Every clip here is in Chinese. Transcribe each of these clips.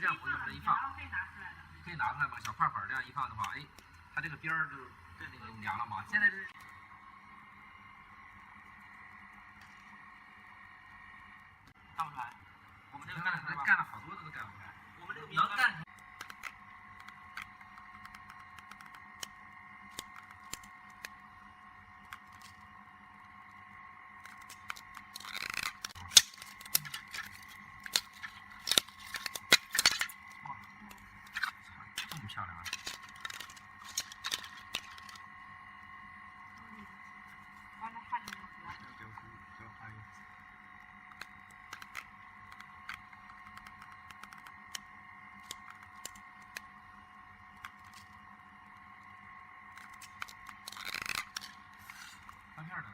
这样，我就往这一放，可以拿出来嘛，小块粉这样一放的话，哎，它这个边儿就那个凉了嘛。现在是干不出来，我们这个干了好多都干不出来，我们这个能干。这么漂亮啊！翻片的。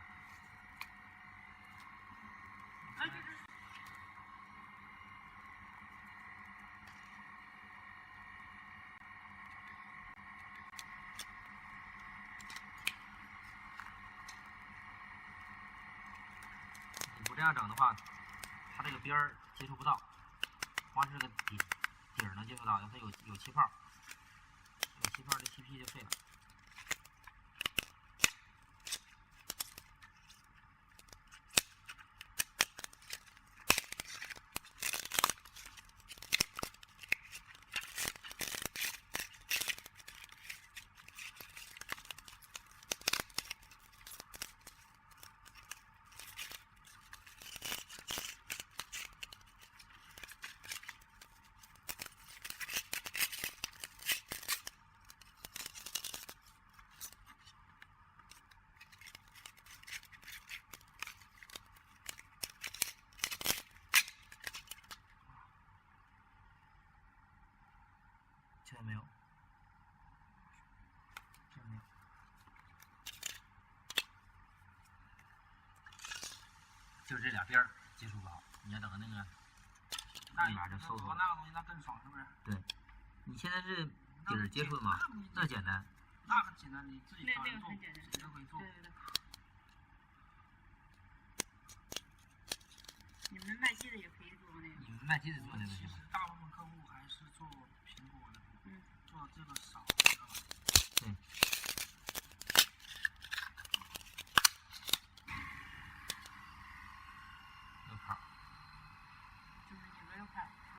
你不这样整的话，它这个边儿接触不到，光是这个底儿能接触到，它有气泡，有气泡这 TP 就废了。现在没有，这没有。就是这俩边儿接触不好，你要等那个立马就收缩。那个东西那更爽，是不是？对，你现在是底儿接触的嘛？那简单。那很简单，你自己那个做，很简单，谁都可以做。对。你们卖机的也可以做那个。你们卖机的做那个其实行吗？大部分客户还是做苹果的，嗯，做这个少，知道吧？对。